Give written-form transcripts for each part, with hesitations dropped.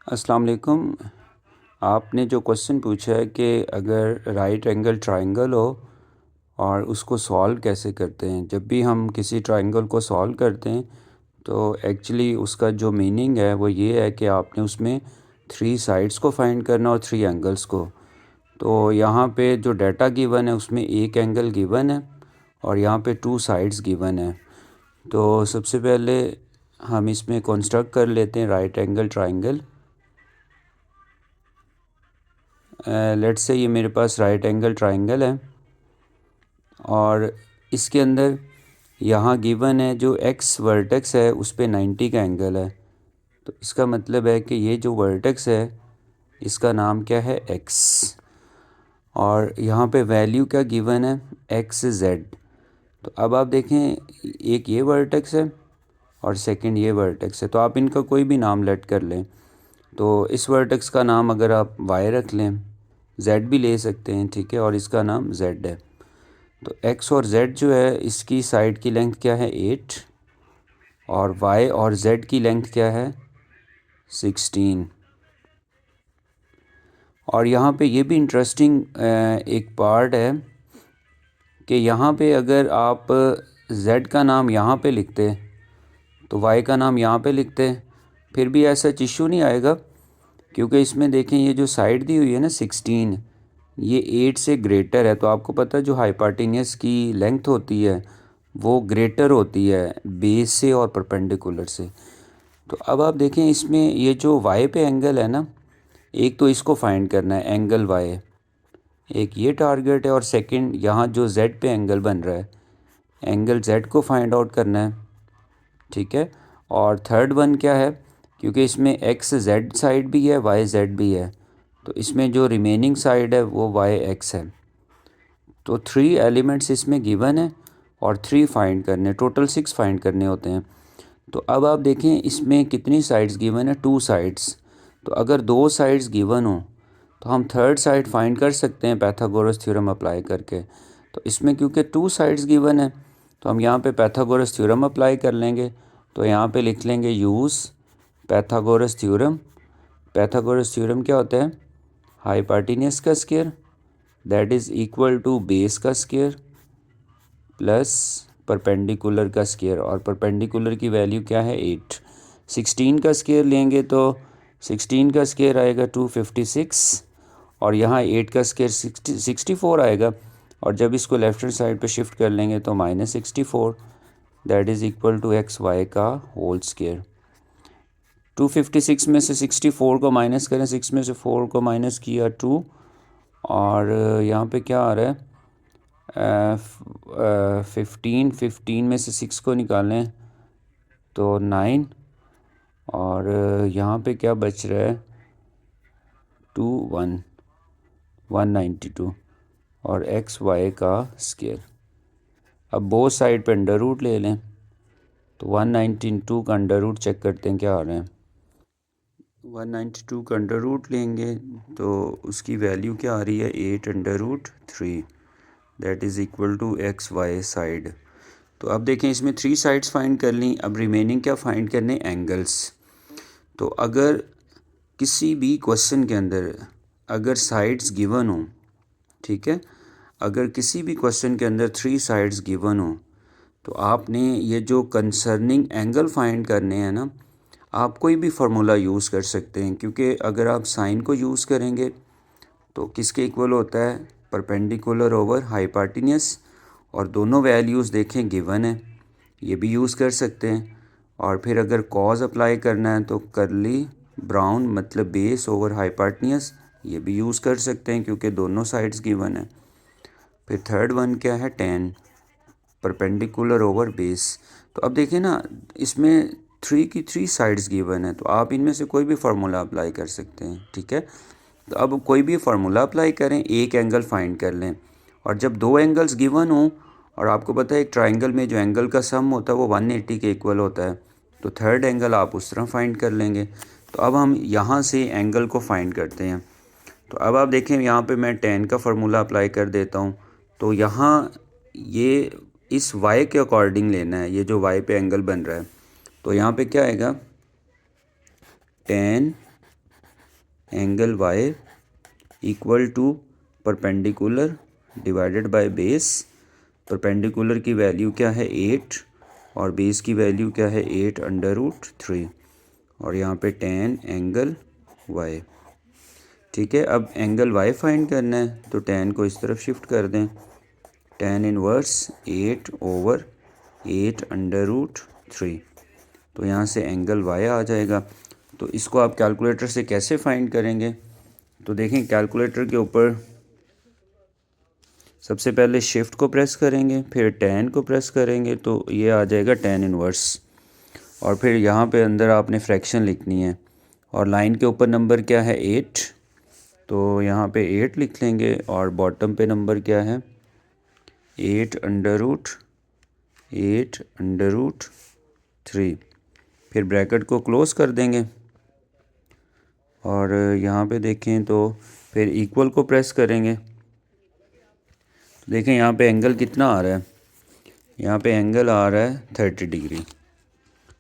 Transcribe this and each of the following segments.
अस्सलाम वालेकुम। आपने जो क्वेश्चन पूछा है कि अगर राइट एंगल ट्रायंगल हो और उसको सॉल्व कैसे करते हैं। जब भी हम किसी ट्रायंगल को सॉल्व करते हैं तो एक्चुअली उसका जो मीनिंग है वो ये है कि आपने उसमें 3 साइड्स को फाइंड करना और 3 एंगल्स को। तो यहाँ पे जो डाटा गिवन है उसमें एक एंगल गिवन है और यहाँ पे 2 साइड्स गिवन है। तो सबसे पहले हम इसमें कंस्ट्रक्ट कर लेते हैं right angle triangle. Let's say ये मेरे पास राइट एंगल ट्रायंगल है और इसके अंदर यहाँ गिवन है जो एक्स वर्टेक्स है उस पे 90 का एंगल है। तो इसका मतलब है कि ये जो वर्टेक्स है इसका नाम क्या है, एक्स। और यहाँ पे वैल्यू क्या गिवन है, एक्स जेड। तो अब आप देखें, एक ये वर्टेक्स है और सेकंड ये वर्टेक्स है, तो आप इनका कोई भी नाम लेट कर लें। तो इस वर्टेक्स का नाम अगर आप वाई रख लें, जेड भी ले सकते हैं, ठीक है, और इसका नाम जेड है। तो एक्स और जेड जो है इसकी साइड की लेंथ क्या है, 8, और वाई और जेड की लेंथ क्या है, 16। और यहाँ पे ये भी इंटरेस्टिंग एक पार्ट है कि यहाँ पे अगर आप जेड का नाम यहाँ पे लिखते तो वाई का नाम यहाँ पे लिखते, फिर भी ऐसा इशू नहीं आएगा, क्योंकि इसमें देखें ये जो साइड दी हुई है ना 16, ये 8 से ग्रेटर है। तो आपको पता है जो हाइपार्टिनियस की लेंथ होती है वो ग्रेटर होती है बेस से और परपेंडिकुलर से। तो अब आप देखें इसमें ये जो वाई पे एंगल है ना, एक तो इसको फाइंड करना है एंगल वाई, एक ये टारगेट है, और सेकंड यहाँ जो जेड पे एंगल बन रहा है एंगल जेड को फाइंड आउट करना है, ठीक है। और थर्ड वन क्या है, क्योंकि इसमें एक्स जेड साइड भी है वाई जेड भी है, तो इसमें जो रिमेनिंग साइड है वो वाई एक्स है। तो 3 एलिमेंट्स इसमें गिवन है और 3 फाइंड करने, टोटल 6 फाइंड करने होते हैं। तो अब आप देखें इसमें कितनी साइड्स गिवन है, 2 साइड्स। तो अगर 2 साइड्स गिवन हो तो हम थर्ड साइड फाइंड कर सकते हैं पाइथागोरस थ्योरम अप्लाई करके। तो इसमें क्योंकि 2 साइड्स गिवन है तो हम यहाँ पे पाइथागोरस थ्योरम अप्लाई कर लेंगे। तो यहाँ पे लिख लेंगे use Pythagoras theorem. Pythagoras theorem क्या होता है, हाइपार्टिनियस का square that is equal to base का स्क्वायर प्लस परपेंडिकुलर का स्क्वायर, और परपेंडिकुलर की वैल्यू क्या है, 8। 16 का स्क्वायर लेंगे तो 16 का स्क्वायर आएगा 256, और यहाँ 8 का स्क्वायर 64 आएगा, और जब इसको लेफ्ट हैंड साइड पे शिफ्ट कर लेंगे तो -64 that is equal to X Y का होल स्क्वायर। 256 में से 64 को माइनस करें, 6 में से 4 को माइनस किया 2, और यहाँ पे क्या आ रहा है, 15 में से 6 को निकालें तो 9, और यहाँ पे क्या बच रहा है 192 और एक्स वाई का स्क्वायर। अब बोथ साइड पे अंडर रूट ले लें, तो 192 का अंडर रूट चेक करते हैं क्या आ रहा है। 192 का अंडर रूट लेंगे तो उसकी वैल्यू क्या आ रही है, 8√3 that is equal to X Y side. तो अब देखें इसमें 3 साइड्स फाइंड कर ली, अब रिमेनिंग क्या फाइंड करने, एंगल्स। तो अगर किसी भी क्वेश्चन के अंदर अगर साइड्स गिवन हो, ठीक है, अगर किसी भी क्वेश्चन के अंदर 3 साइड्स गिवन हो तो आपने ये जो कंसर्निंग एंगल फाइंड करने हैं ना, आप कोई भी फार्मूला यूज़ कर सकते हैं, क्योंकि अगर आप साइन को यूज़ करेंगे तो किसके इक्वल होता है, परपेंडिकुलर ओवर हाइपार्टिनियस, और दोनों वैल्यूज़ देखें गिवन है, ये भी यूज़ कर सकते हैं। और फिर अगर कॉज अप्लाई करना है तो करली ब्राउन मतलब बेस ओवर हाइपार्टिनियस, ये भी यूज़ कर सकते हैं क्योंकि दोनों साइड्स गिवन है। फिर थर्ड वन क्या है, टेन परपेंडिकुलर ओवर बेस। तो अब देखिए ना, इसमें 3 की 3 साइड्स गिवन है, तो आप इनमें से कोई भी फार्मूला अप्लाई कर सकते हैं, ठीक है। तो अब कोई भी फार्मूला अप्लाई करें, एक एंगल फाइंड कर लें, और जब 2 एंगल्स गिवन हों, और आपको पता है एक ट्राइंगल में जो एंगल का सम होता है वो 180 के इक्वल होता है, तो थर्ड एंगल आप उस तरह फाइंड कर लेंगे। तो अब हम यहाँ से एंगल को फाइंड करते हैं। तो अब आप देखें यहाँ पे मैं tan का फार्मूला अप्लाई कर देता हूँ। तो यहाँ ये इस y के अकॉर्डिंग लेना है, ये जो y पे एंगल बन रहा है, तो यहाँ पे क्या आएगा, tan angle Y equal to perpendicular divided by base. Perpendicular की वैल्यू क्या है 8 और बेस की वैल्यू क्या है 8√3 और यहाँ पे tan एंगल वाई। ठीक है, अब एंगल वाई फाइंड करना है तो tan को इस तरफ शिफ्ट कर दें। tan इनवर्स 8/8√3 तो यहाँ से एंगल वाई आ जाएगा। तो इसको आप कैलकुलेटर से कैसे फाइंड करेंगे? तो देखें कैलकुलेटर के ऊपर सबसे पहले शिफ्ट को प्रेस करेंगे, फिर tan को प्रेस करेंगे तो ये आ जाएगा tan इनवर्स, और फिर यहाँ पे अंदर आपने फ्रैक्शन लिखनी है और लाइन के ऊपर नंबर क्या है 8 तो यहाँ पे 8 लिख लेंगे और बॉटम पे नंबर क्या है 8√3। फिर ब्रैकेट को क्लोज़ कर देंगे और यहाँ पे देखें तो फिर इक्वल को प्रेस करेंगे। तो देखें यहाँ पे एंगल कितना आ रहा है, यहाँ पे एंगल आ रहा है 30 डिग्री।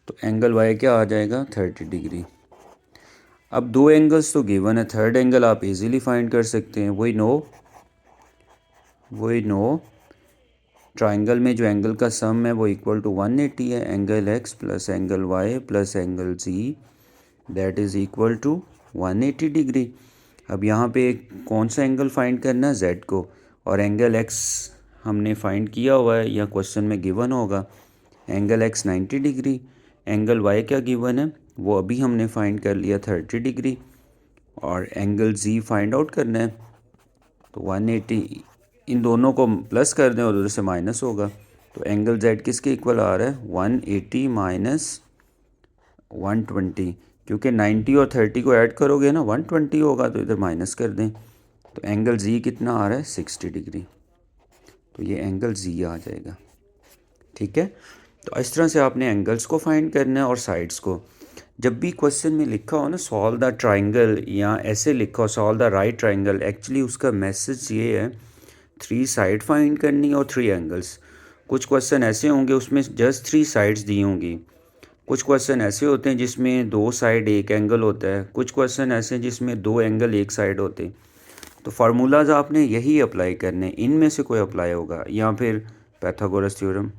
तो एंगल वाई क्या आ जाएगा 30 डिग्री। अब दो एंगल्स तो गिवन है, थर्ड एंगल आप इजीली फाइंड कर सकते हैं। वही नो ट्राइंगल में जो एंगल का सम है वो इक्वल टू 180 है। Angle X plus angle Y plus angle Z that is equal to 180 degree. अब यहाँ पे कौन सा एंगल फाइंड करना है जेड को, और एंगल एक्स हमने फाइंड किया हुआ है या क्वेश्चन में गिवन होगा। Angle X 90 degree, angle Y क्या गिवन है वो अभी हमने फाइंड कर लिया 30 डिग्री, और एंगल जी फाइंड आउट करना है तो 180 इन दोनों को प्लस कर दें और उधर से माइनस होगा। तो एंगल जेड किसके इक्वल आ रहा है 180 माइनस 120, क्योंकि 90 और 30 को ऐड करोगे ना 120 होगा तो इधर माइनस कर दें। तो एंगल जी कितना आ रहा है 60 डिग्री, तो ये एंगल जी आ जाएगा। ठीक है, तो इस तरह से आपने एंगल्स को फाइंड करना है और साइड्स को। जब भी क्वेश्चन में लिखा हो ना सॉल्व द ट्राइंगल या ऐसे लिखा हो solve the right triangle, actually उसका मैसेज ये है 3 साइड फाइंड करनी और 3 एंगल्स। कुछ क्वेश्चन ऐसे होंगे उसमें जस्ट 3 साइड्स दी होंगी, कुछ क्वेश्चन ऐसे होते हैं जिसमें 2 साइड 1 एंगल होता है, कुछ क्वेश्चन ऐसे हैं जिसमें 2 एंगल 1 साइड होते हैं। तो फार्मूलाज आपने यही अप्लाई करने, इनमें से कोई अप्लाई होगा या फिर पाइथागोरस थ्योरम।